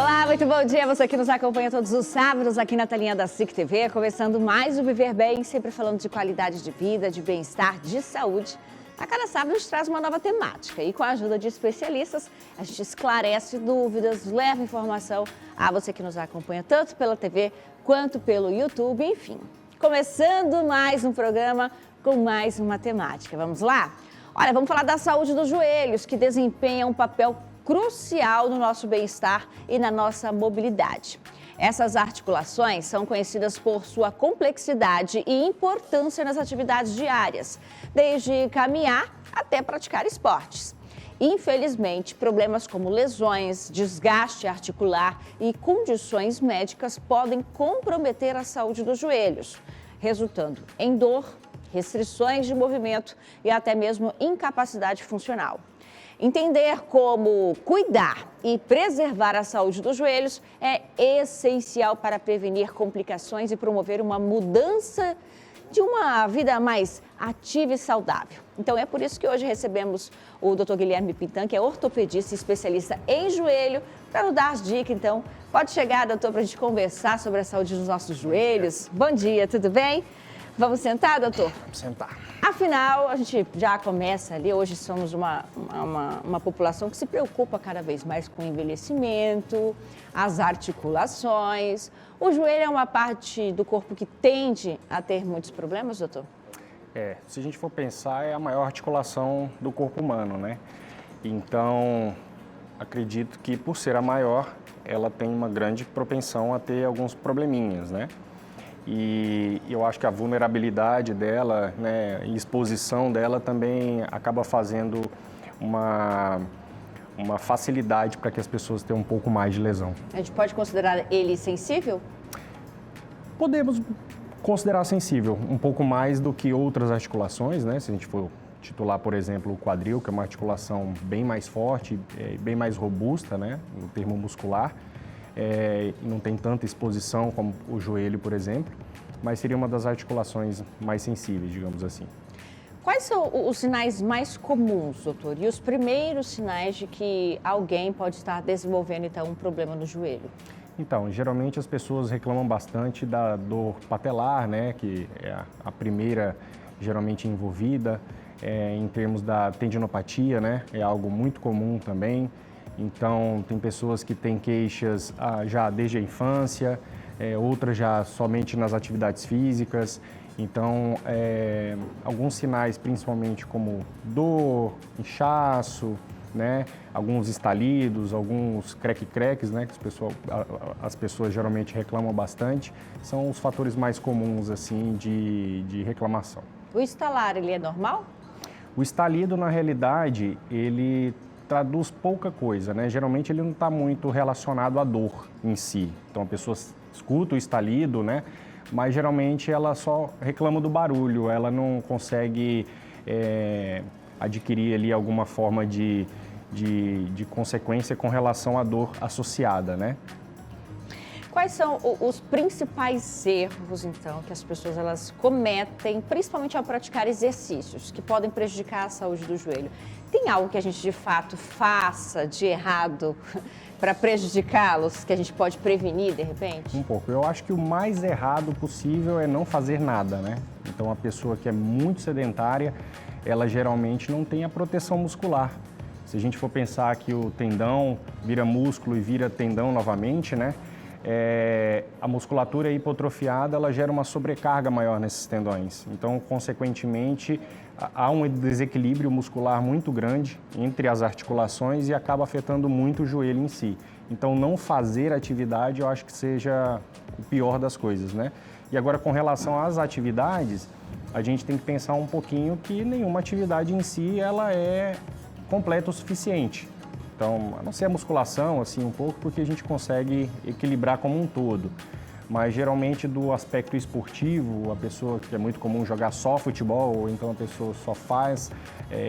Olá, muito bom dia. Você que nos acompanha todos os sábados aqui na telinha da SIC TV, começando mais o Viver Bem, sempre falando de qualidade de vida, de bem-estar, de saúde. A cada sábado a gente traz uma nova temática e com a ajuda de especialistas a gente esclarece dúvidas, leva informação a você que nos acompanha tanto pela TV quanto pelo YouTube, enfim. Começando mais um programa com mais uma temática. Vamos lá? Olha, vamos falar da saúde dos joelhos, que desempenha um papel crucial no nosso bem-estar e na nossa mobilidade. Essas articulações são conhecidas por sua complexidade e importância nas atividades diárias, desde caminhar até praticar esportes. Infelizmente, problemas como lesões, desgaste articular e condições médicas podem comprometer a saúde dos joelhos, resultando em dor, restrições de movimento e até mesmo incapacidade funcional. Entender como cuidar e preservar a saúde dos joelhos é essencial para prevenir complicações e promover uma mudança de uma vida mais ativa e saudável. Então é por isso que hoje recebemos o Dr. Guilherme Pintan, que é ortopedista e especialista em joelho, para nos dar as dicas. Então, pode chegar, doutor, para a gente conversar sobre a saúde dos nossos joelhos. Bom dia, tudo bem? Vamos sentar, doutor? Vamos sentar. Afinal, a gente já começa ali, hoje somos uma população que se preocupa cada vez mais com o envelhecimento, as articulações. O joelho é uma parte do corpo que tende a ter muitos problemas, doutor? Se a gente for pensar, é a maior articulação do corpo humano, né? Então, acredito que por ser a maior, ela tem uma grande propensão a ter alguns probleminhas, né? E eu acho que a vulnerabilidade dela, né, e exposição dela também acaba fazendo uma facilidade para que as pessoas tenham um pouco mais de lesão. A gente pode considerar ele sensível? Podemos considerar sensível um pouco mais do que outras articulações, né? Se a gente for titular, por exemplo, o quadril, que é uma articulação bem mais forte, bem mais robusta, né, no termo muscular. Não tem tanta exposição como o joelho, por exemplo, mas seria uma das articulações mais sensíveis, digamos assim. Quais são os sinais mais comuns, doutor? E os primeiros sinais de que alguém pode estar desenvolvendo, então, um problema no joelho? Então, geralmente as pessoas reclamam bastante da dor patelar, né, que é a primeira geralmente envolvida, em termos da tendinopatia, né, é algo muito comum também. Então, tem pessoas que têm queixas já desde a infância, outras já somente nas atividades físicas. Então, alguns sinais, principalmente como dor, inchaço, né? Alguns estalidos, alguns creque-creques, né? Que as pessoas geralmente reclamam bastante, são os fatores mais comuns assim, de reclamação. O estalar, ele é normal? O estalido, na realidade, ele traduz pouca coisa, né? Geralmente ele não está muito relacionado à dor em si. Então a pessoa escuta o estalido, né? Mas geralmente ela só reclama do barulho, ela não consegue adquirir ali alguma forma de consequência com relação à dor associada, né? Quais são os principais erros, então, que as pessoas elas cometem, principalmente ao praticar exercícios, que podem prejudicar a saúde do joelho? Tem algo que a gente, de fato, faça de errado para prejudicá-los, que a gente pode prevenir, de repente? Um pouco. Eu acho que o mais errado possível é não fazer nada, né? Então, a pessoa que é muito sedentária, ela geralmente não tem a proteção muscular. Se a gente for pensar que o tendão vira músculo e vira tendão novamente, né? A musculatura hipotrofiada, ela gera uma sobrecarga maior nesses tendões. Então, consequentemente, há um desequilíbrio muscular muito grande entre as articulações e acaba afetando muito o joelho em si. Então, não fazer atividade, eu acho que seja o pior das coisas, né? E agora, com relação às atividades, a gente tem que pensar um pouquinho que nenhuma atividade em si, ela é completa o suficiente. Então, a não ser a musculação, assim, um pouco, porque a gente consegue equilibrar como um todo. Mas, geralmente, do aspecto esportivo, a pessoa que é muito comum jogar só futebol, ou então a pessoa só faz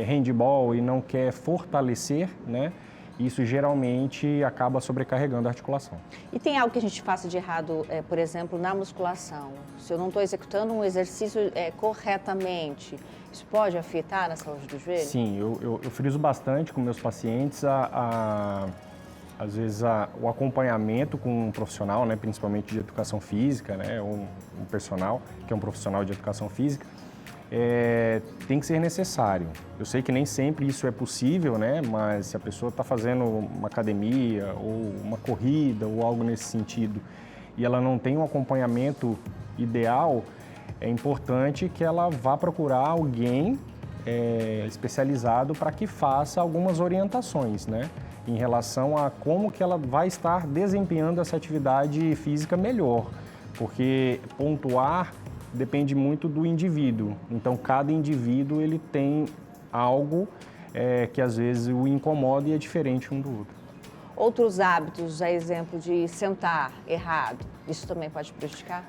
handball e não quer fortalecer, né? Isso, geralmente, acaba sobrecarregando a articulação. E tem algo que a gente faça de errado, por exemplo, na musculação? Se eu não estou executando um exercício corretamente, isso pode afetar na saúde do joelho? Sim, eu friso bastante com meus pacientes a às vezes o acompanhamento com um profissional, né, principalmente de educação física, né, um personal que é um profissional de educação física, tem que ser necessário. Eu sei que nem sempre isso é possível, né, mas se a pessoa está fazendo uma academia ou uma corrida ou algo nesse sentido e ela não tem um acompanhamento ideal, é importante que ela vá procurar alguém especializado para que faça algumas orientações, né, em relação a como que ela vai estar desempenhando essa atividade física melhor, porque pontuar depende muito do indivíduo. Então, cada indivíduo ele tem algo que às vezes o incomoda e é diferente um do outro. Outros hábitos, a exemplo de sentar errado, isso também pode prejudicar?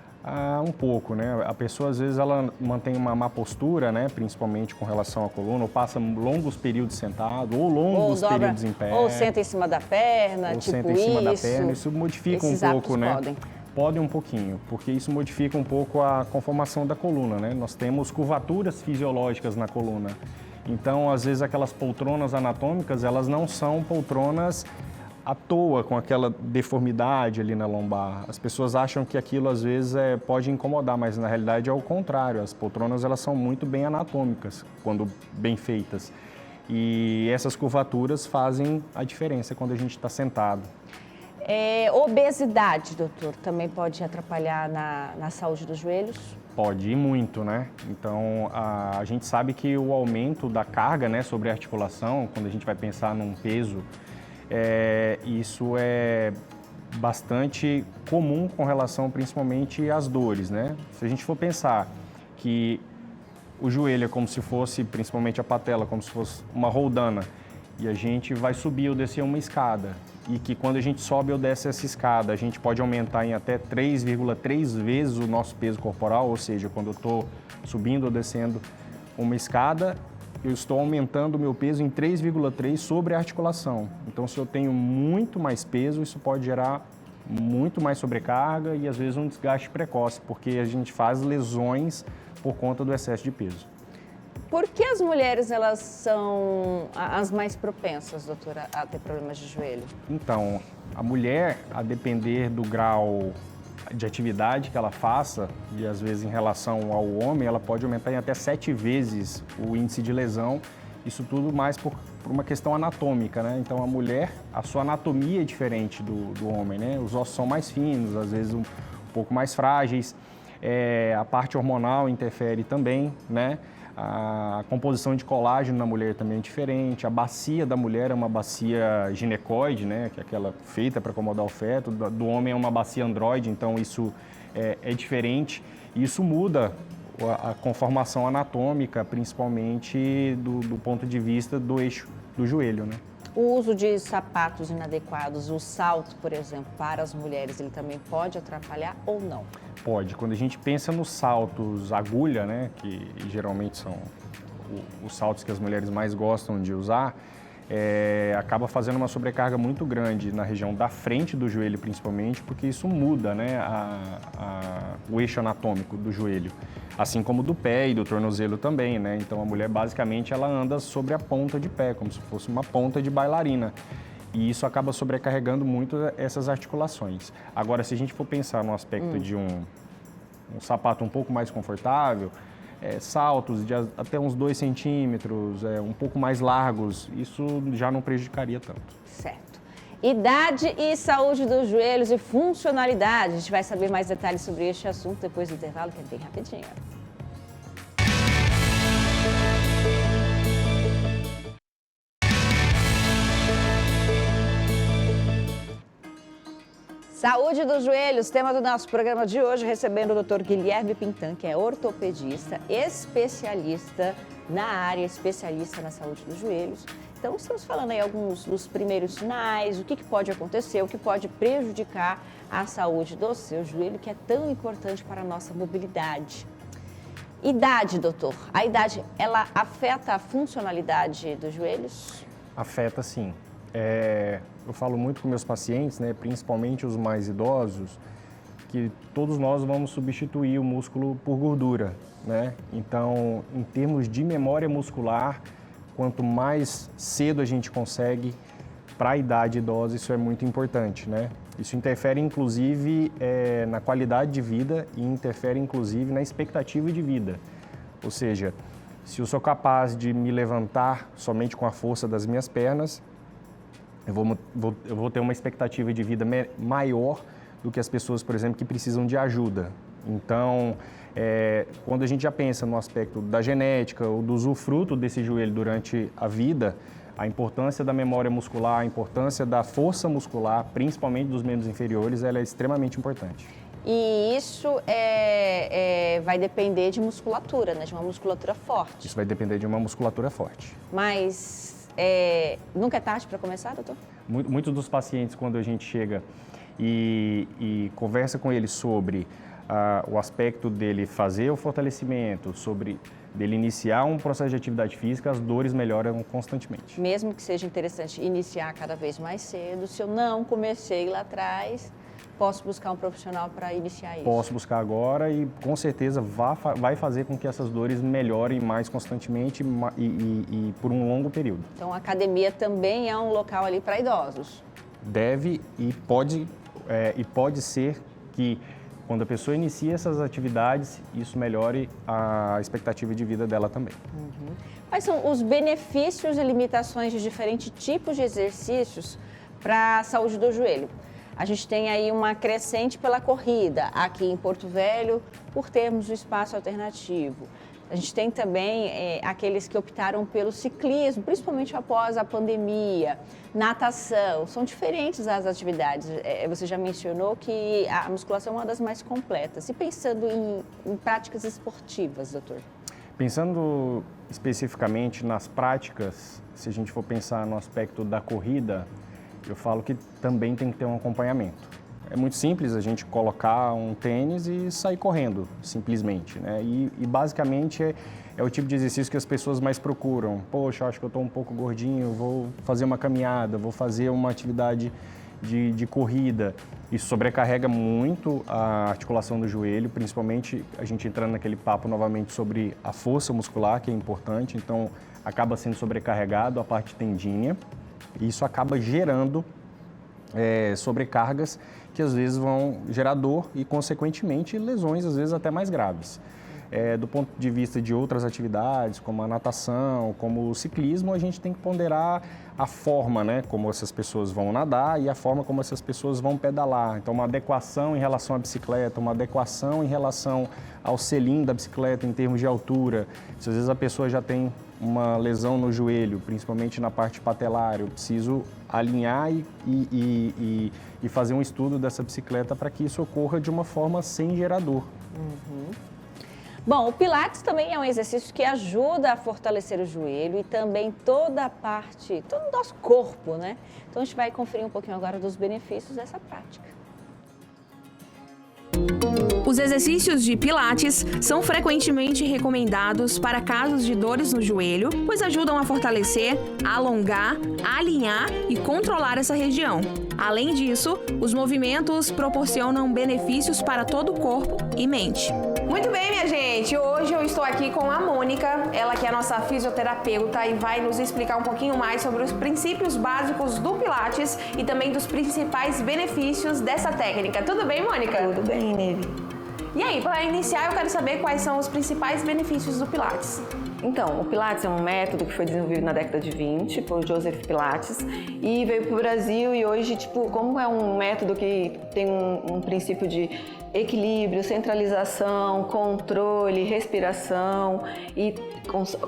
Um pouco, né? A pessoa às vezes ela mantém uma má postura, né? Principalmente com relação à coluna, ou passa longos períodos sentado, ou longos períodos em pé. Ou senta em cima da perna, ou tipo senta em cima da perna. Isso modifica um pouco, né? Podem. Pode um pouquinho, porque isso modifica um pouco a conformação da coluna, né? Nós temos curvaturas fisiológicas na coluna. Então, às vezes, aquelas poltronas anatômicas, elas não são poltronas à toa, com aquela deformidade ali na lombar. As pessoas acham que aquilo, às vezes, pode incomodar, mas, na realidade, é o contrário. As poltronas, elas são muito bem anatômicas, quando bem feitas. E essas curvaturas fazem a diferença quando a gente está sentado. Obesidade, doutor, também pode atrapalhar na saúde dos joelhos? Pode, e muito, né? Então, a gente sabe que o aumento da carga, né, sobre a articulação, quando a gente vai pensar num peso, isso é bastante comum com relação principalmente às dores, né? Se a gente for pensar que o joelho é como se fosse, principalmente a patela, como se fosse uma roldana, e a gente vai subir ou descer uma escada, e que quando a gente sobe ou desce essa escada, a gente pode aumentar em até 3,3 vezes o nosso peso corporal, ou seja, quando eu estou subindo ou descendo uma escada, eu estou aumentando o meu peso em 3,3 sobre a articulação. Então, se eu tenho muito mais peso, isso pode gerar muito mais sobrecarga e, às vezes, um desgaste precoce, porque a gente faz lesões por conta do excesso de peso. Por que as mulheres, elas são as mais propensas, doutora, a ter problemas de joelho? Então, a mulher, a depender do grau de atividade que ela faça, e às vezes em relação ao homem, ela pode aumentar em até 7 vezes o índice de lesão, isso tudo mais por uma questão anatômica, né? Então, a mulher, a sua anatomia é diferente do homem, né? Os ossos são mais finos, às vezes um pouco mais frágeis, a parte hormonal interfere também, né? A composição de colágeno na mulher também é diferente. A bacia da mulher é uma bacia ginecoide, né, que é aquela feita para acomodar o feto. Do homem é uma bacia androide, então isso é diferente. E isso muda a conformação anatômica, principalmente do ponto de vista do eixo do joelho, né? O uso de sapatos inadequados, o salto, por exemplo, para as mulheres, ele também pode atrapalhar ou não? Pode. Quando a gente pensa nos saltos agulha, né, que geralmente são os saltos que as mulheres mais gostam de usar, acaba fazendo uma sobrecarga muito grande na região da frente do joelho, principalmente, porque isso muda, né, o eixo anatômico do joelho, assim como do pé e do tornozelo também, né? Então a mulher basicamente ela anda sobre a ponta de pé, como se fosse uma ponta de bailarina. E isso acaba sobrecarregando muito essas articulações. Agora, se a gente for pensar no aspecto de um sapato um pouco mais confortável, saltos de até uns 2 centímetros, um pouco mais largos, isso já não prejudicaria tanto. Certo. Idade e saúde dos joelhos e funcionalidade. A gente vai saber mais detalhes sobre este assunto depois do intervalo, que é bem rapidinho. Saúde dos joelhos, tema do nosso programa de hoje, recebendo o Dr. Guilherme Pintan, que é ortopedista, especialista na área, especialista na saúde dos joelhos. Então, estamos falando aí alguns dos primeiros sinais, o que pode acontecer, o que pode prejudicar a saúde do seu joelho, que é tão importante para a nossa mobilidade. Idade, doutor. A idade, ela afeta a funcionalidade dos joelhos? Afeta, sim. Eu falo muito com meus pacientes, né, principalmente os mais idosos, que todos nós vamos substituir o músculo por gordura, né? Então, em termos de memória muscular, quanto mais cedo a gente consegue para a idade idosa isso é muito importante, né? Isso interfere, inclusive, na qualidade de vida e interfere, inclusive, na expectativa de vida. Ou seja, se eu sou capaz de me levantar somente com a força das minhas pernas, eu vou ter uma expectativa de vida maior do que as pessoas, por exemplo, que precisam de ajuda. Então, quando a gente já pensa no aspecto da genética ou do usufruto desse joelho durante a vida, a importância da memória muscular, a importância da força muscular, principalmente dos membros inferiores, ela é extremamente importante. E isso vai depender de musculatura, né? De uma musculatura forte. Isso vai depender de uma musculatura forte. Mas nunca é tarde para começar, doutor? Muitos dos pacientes, quando a gente chega e conversa com eles sobre o aspecto dele fazer o fortalecimento, sobre dele iniciar um processo de atividade física, as dores melhoram constantemente. Mesmo que seja interessante iniciar cada vez mais cedo, se eu não comecei lá atrás, posso buscar um profissional para iniciar isso? Posso buscar agora e com certeza vai fazer com que essas dores melhorem mais constantemente e por um longo período. Então a academia também é um local ali para idosos? Deve e pode ser que quando a pessoa inicia essas atividades, isso melhore a expectativa de vida dela também. Uhum. Quais são os benefícios e limitações de diferentes tipos de exercícios para a saúde do joelho? A gente tem aí uma crescente pela corrida, aqui em Porto Velho, por termos o espaço alternativo. A gente tem também aqueles que optaram pelo ciclismo, principalmente após a pandemia, natação. São diferentes as atividades. Você já mencionou que a musculação é uma das mais completas. E pensando em práticas esportivas, doutor? Pensando especificamente nas práticas, se a gente for pensar no aspecto da corrida, eu falo que também tem que ter um acompanhamento. É muito simples a gente colocar um tênis e sair correndo, simplesmente, né? E basicamente é o tipo de exercício que as pessoas mais procuram. Poxa, acho que eu estou um pouco gordinho, vou fazer uma caminhada, vou fazer uma atividade de corrida. Isso sobrecarrega muito a articulação do joelho, principalmente a gente entrando naquele papo novamente sobre a força muscular, que é importante, então acaba sendo sobrecarregado a parte tendínea e isso acaba gerando sobrecargas que às vezes vão gerar dor e, consequentemente, lesões às vezes até mais graves. Do ponto de vista de outras atividades, como a natação, como o ciclismo, a gente tem que ponderar a forma, né, como essas pessoas vão nadar e a forma como essas pessoas vão pedalar. Então, uma adequação em relação à bicicleta, uma adequação em relação ao selim da bicicleta em termos de altura. Se às vezes a pessoa já tem uma lesão no joelho, principalmente na parte patelar, eu preciso alinhar e fazer um estudo dessa bicicleta para que isso ocorra de uma forma sem gerar dor. Uhum. Bom, o Pilates também é um exercício que ajuda a fortalecer o joelho e também toda a parte, todo o nosso corpo, né? Então a gente vai conferir um pouquinho agora dos benefícios dessa prática. Os exercícios de Pilates são frequentemente recomendados para casos de dores no joelho, pois ajudam a fortalecer, alongar, alinhar e controlar essa região. Além disso, os movimentos proporcionam benefícios para todo o corpo e mente. Muito bem, minha gente, hoje eu estou aqui com a Mônica, ela que é a nossa fisioterapeuta e vai nos explicar um pouquinho mais sobre os princípios básicos do Pilates e também dos principais benefícios dessa técnica. Tudo bem, Mônica? Tudo bem, Neve. E aí, para iniciar, eu quero saber quais são os principais benefícios do Pilates. Então, o Pilates é um método que foi desenvolvido na década de 20 por Joseph Pilates e veio para o Brasil e hoje, como é um método que tem um princípio de equilíbrio, centralização, controle, respiração e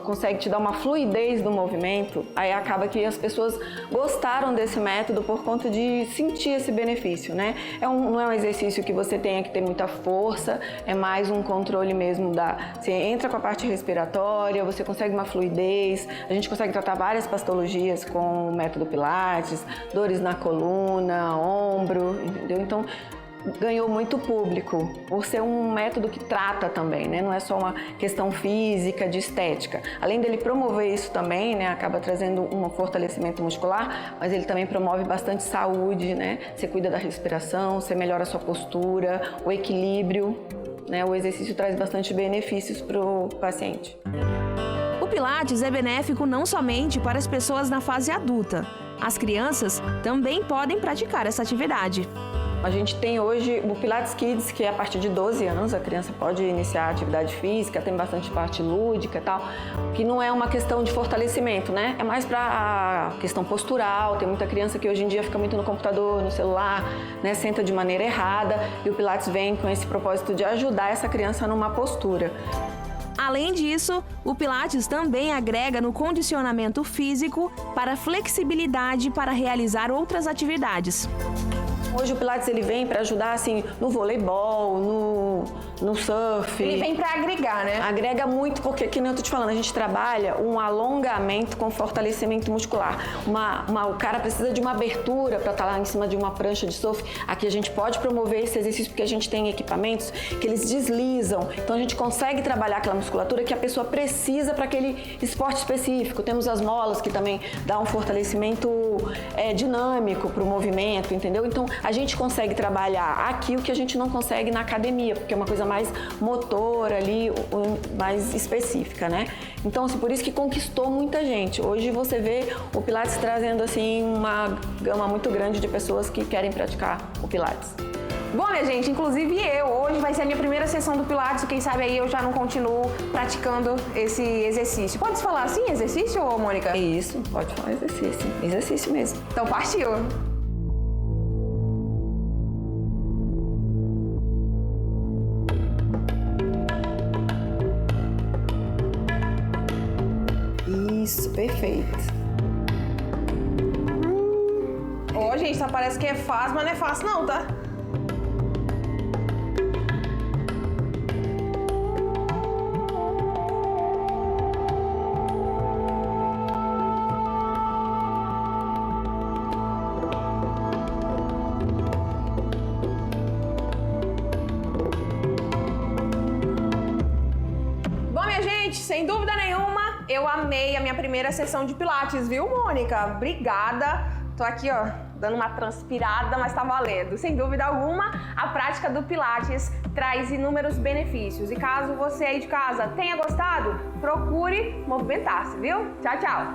consegue te dar uma fluidez do movimento, aí acaba que as pessoas gostaram desse método por conta de sentir esse benefício, né? Não é um exercício que você tenha que ter muita força, é mais um controle mesmo você entra com a parte respiratória, você consegue uma fluidez, a gente consegue tratar várias patologias com o método Pilates, dores na coluna, ombro, entendeu? Então, ganhou muito público, por ser um método que trata também, né? Não é só uma questão física, de estética. Além dele promover isso também, né? Acaba trazendo um fortalecimento muscular, mas ele também promove bastante saúde, né? Você cuida da respiração, você melhora a sua postura, o equilíbrio, né? O exercício traz bastante benefícios para o paciente. O Pilates é benéfico não somente para as pessoas na fase adulta. As crianças também podem praticar essa atividade. A gente tem hoje o Pilates Kids, que é a partir de 12 anos, a criança pode iniciar a atividade física, tem bastante parte lúdica e tal, que não é uma questão de fortalecimento, né? É mais para a questão postural, tem muita criança que hoje em dia fica muito no computador, no celular, né? Senta de maneira errada, e o Pilates vem com esse propósito de ajudar essa criança numa postura. Além disso, o Pilates também agrega no condicionamento físico para flexibilidade para realizar outras atividades. Hoje o Pilates ele vem para ajudar assim no voleibol, no surf. Ele vem para agregar, né? Agrega muito porque, que nem eu tô te falando, a gente trabalha um alongamento com fortalecimento muscular. O cara precisa de uma abertura para estar lá em cima de uma prancha de surf. Aqui a gente pode promover esse exercício porque a gente tem equipamentos que eles deslizam. Então a gente consegue trabalhar aquela musculatura que a pessoa precisa para aquele esporte específico. Temos as molas que também dá um fortalecimento dinâmico para o movimento, entendeu? Então a gente consegue trabalhar aqui o que a gente não consegue na academia, porque é uma coisa mais motora ali, mais específica, né? Então, assim, por isso que conquistou muita gente. Hoje você vê o Pilates trazendo, assim, uma gama muito grande de pessoas que querem praticar o Pilates. Bom, minha gente, inclusive hoje vai ser a minha primeira sessão do Pilates, quem sabe aí eu já não continuo praticando esse exercício. Pode falar assim, exercício, Mônica? Isso, pode falar exercício. Exercício mesmo. Então partiu! Isso, perfeito. Ó, gente, só parece que é fácil, mas não é fácil não, tá? Bom, minha gente, sem dúvida nenhuma, eu amei a minha primeira sessão de Pilates, viu, Mônica? Obrigada. Tô aqui, ó, dando uma transpirada, mas tá valendo. Sem dúvida alguma, a prática do Pilates traz inúmeros benefícios. E caso você aí de casa tenha gostado, procure movimentar-se, viu? Tchau, tchau.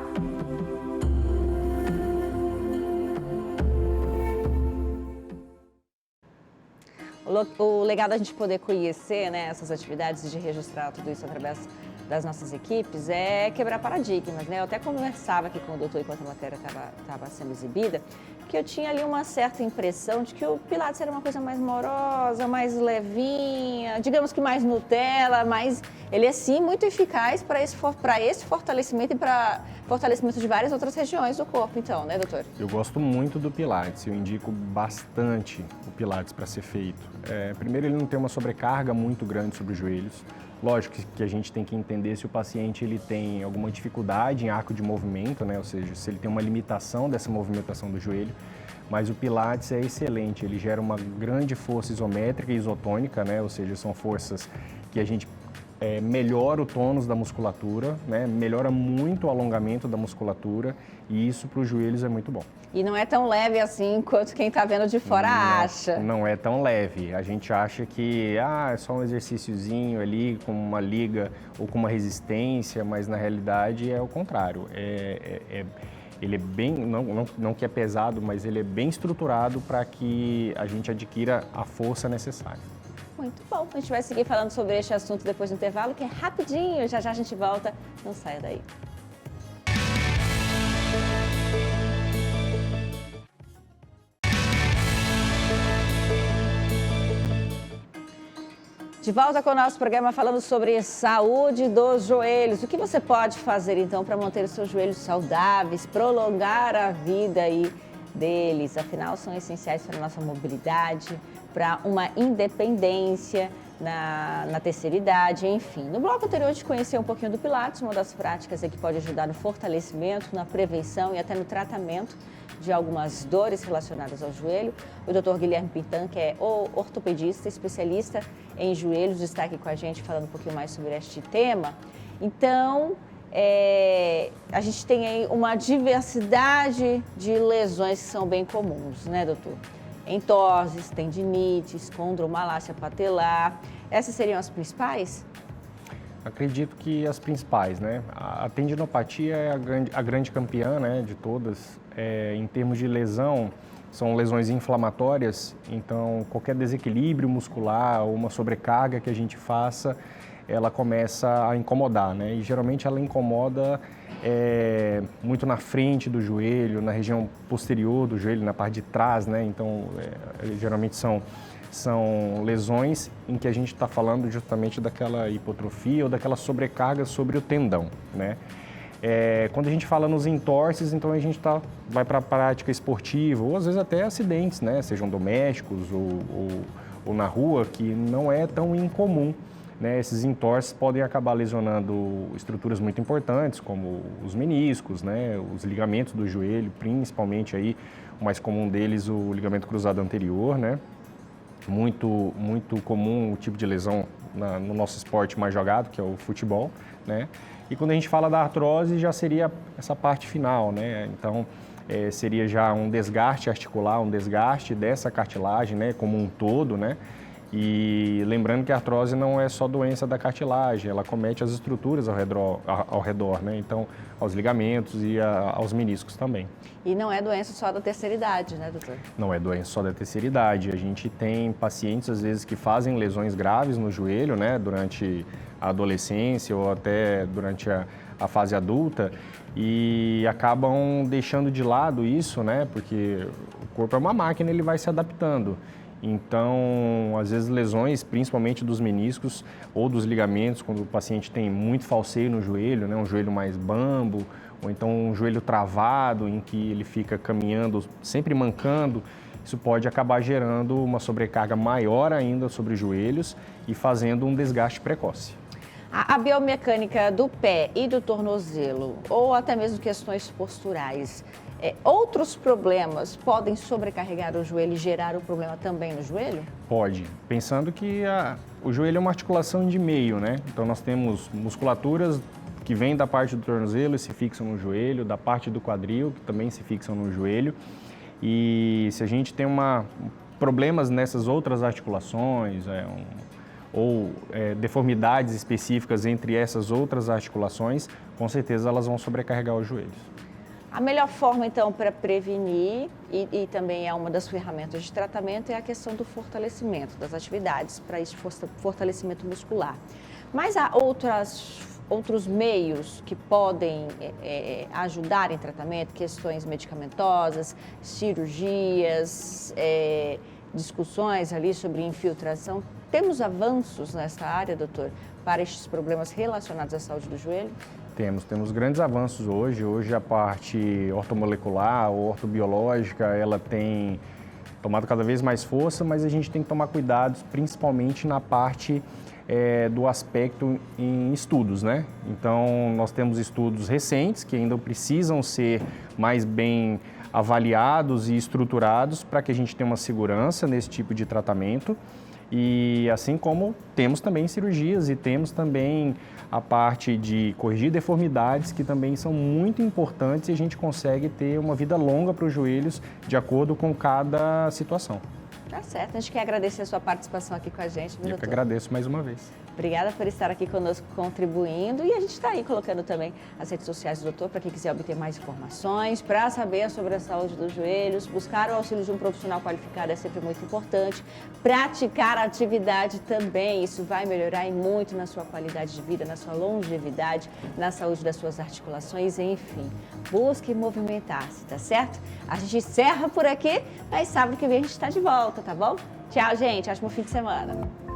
O legal da gente poder conhecer, né, essas atividades e de registrar tudo isso através das nossas equipes é quebrar paradigmas, né? Eu até conversava aqui com o doutor enquanto a matéria estava sendo exibida, que eu tinha ali uma certa impressão de que o Pilates era uma coisa mais morosa, mais levinha, digamos que mais Nutella, mas ele é sim muito eficaz para esse fortalecimento e para fortalecimento de várias outras regiões do corpo, então, né, doutor? Eu gosto muito do Pilates, eu indico bastante o Pilates para ser feito. Primeiro, ele não tem uma sobrecarga muito grande sobre os joelhos. Lógico que a gente tem que entender se o paciente ele tem alguma dificuldade em arco de movimento, né? Ou seja, se ele tem uma limitação dessa movimentação do joelho, mas o Pilates é excelente, ele gera uma grande força isométrica e isotônica, né? Ou seja, são forças que a gente melhora o tônus da musculatura, né? Melhora muito o alongamento da musculatura e isso para os joelhos é muito bom. E não é tão leve assim quanto quem está vendo de fora acha. Não é tão leve. A gente acha que é só um exercíciozinho ali com uma liga ou com uma resistência, mas na realidade é o contrário. Ele é bem, não que é pesado, mas ele é bem estruturado para que a gente adquira a força necessária. Muito bom. A gente vai seguir falando sobre este assunto depois do intervalo, que é rapidinho. Já já a gente volta. Não saia daí. De volta com o nosso programa falando sobre saúde dos joelhos. O que você pode fazer então para manter os seus joelhos saudáveis, prolongar a vida aí deles? Afinal, são essenciais para a nossa mobilidade, para uma independência na terceira idade, enfim. No bloco anterior, a gente conheceu um pouquinho do Pilates, uma das práticas que pode ajudar no fortalecimento, na prevenção e até no tratamento de algumas dores relacionadas ao joelho. O Dr. Guilherme Pintan, que é ortopedista, especialista em joelhos, está aqui com a gente falando um pouquinho mais sobre este tema. Então, a gente tem aí uma diversidade de lesões que são bem comuns, né, doutor? Entorses, tendinites, condromalácia patelar. Essas seriam as principais? Acredito que as principais, né? A tendinopatia é a grande campeã, né, de todas. em termos de lesão, são lesões inflamatórias, então qualquer desequilíbrio muscular ou uma sobrecarga que a gente faça, ela começa a incomodar, né? E geralmente ela incomoda muito na frente do joelho, na região posterior do joelho, na parte de trás, né? Então, geralmente são lesões em que a gente está falando justamente daquela hipotrofia ou daquela sobrecarga sobre o tendão, né? Quando a gente fala nos entorses, então a gente vai para a prática esportiva ou às vezes até acidentes, né? Sejam domésticos ou na rua, que não é tão incomum, né? Esses entorses podem acabar lesionando estruturas muito importantes, como os meniscos, né? Os ligamentos do joelho, principalmente aí, o mais comum deles, o ligamento cruzado anterior, né? Muito comum o tipo de lesão no nosso esporte mais jogado, que é o futebol, né? E quando a gente fala da artrose, já seria essa parte final, né? Então, seria já um desgaste articular, um desgaste dessa cartilagem, né? Como um todo, né? E lembrando que a artrose não é só doença da cartilagem, ela comete as estruturas ao redor, né? Então, aos ligamentos e aos meniscos também. E não é doença só da terceira idade, né, doutor? Não é doença só da terceira idade. A gente tem pacientes, às vezes, que fazem lesões graves no joelho, né? Durante a adolescência ou até durante a fase adulta e acabam deixando de lado isso, né? Porque o corpo é uma máquina, ele vai se adaptando. Então, às vezes, lesões, principalmente dos meniscos ou dos ligamentos, quando o paciente tem muito falseio no joelho, né, um joelho mais bambo, ou então um joelho travado, em que ele fica caminhando, sempre mancando, isso pode acabar gerando uma sobrecarga maior ainda sobre os joelhos e fazendo um desgaste precoce. A biomecânica do pé e do tornozelo, ou até mesmo questões posturais, outros problemas podem sobrecarregar o joelho e gerar o problema também no joelho? Pode. Pensando que o joelho é uma articulação de meio, né? Então nós temos musculaturas que vêm da parte do tornozelo e se fixam no joelho, da parte do quadril, que também se fixam no joelho. E se a gente tem problemas nessas outras articulações, ou deformidades específicas entre essas outras articulações, com certeza elas vão sobrecarregar os joelhos. A melhor forma, então, para prevenir, e também é uma das ferramentas de tratamento, é a questão do fortalecimento das atividades para esse fortalecimento muscular. Mas há outros meios que podem ajudar em tratamento, questões medicamentosas, cirurgias, discussões ali sobre infiltração. Temos avanços nessa área, doutor, para estes problemas relacionados à saúde do joelho? Temos grandes avanços hoje. Hoje a parte ortomolecular ou ortobiológica, ela tem tomado cada vez mais força, mas a gente tem que tomar cuidados, principalmente na parte do aspecto em estudos, né? Então, nós temos estudos recentes que ainda precisam ser mais bem avaliados e estruturados para que a gente tenha uma segurança nesse tipo de tratamento. E assim como temos também cirurgias e temos também a parte de corrigir deformidades, que também são muito importantes e a gente consegue ter uma vida longa para os joelhos de acordo com cada situação. Tá certo, a gente quer agradecer a sua participação aqui com a gente, viu, doutor? Eu que agradeço mais uma vez. Obrigada por estar aqui conosco contribuindo, e a gente está aí colocando também as redes sociais do doutor para quem quiser obter mais informações, para saber sobre a saúde dos joelhos. Buscar o auxílio de um profissional qualificado é sempre muito importante. Praticar atividade também, isso vai melhorar e muito na sua qualidade de vida, na sua longevidade, na saúde das suas articulações, enfim. Busque movimentar-se, tá certo? A gente encerra por aqui, mas sábado que vem a gente está de volta, tá bom? Tchau, gente. Ótimo fim de semana.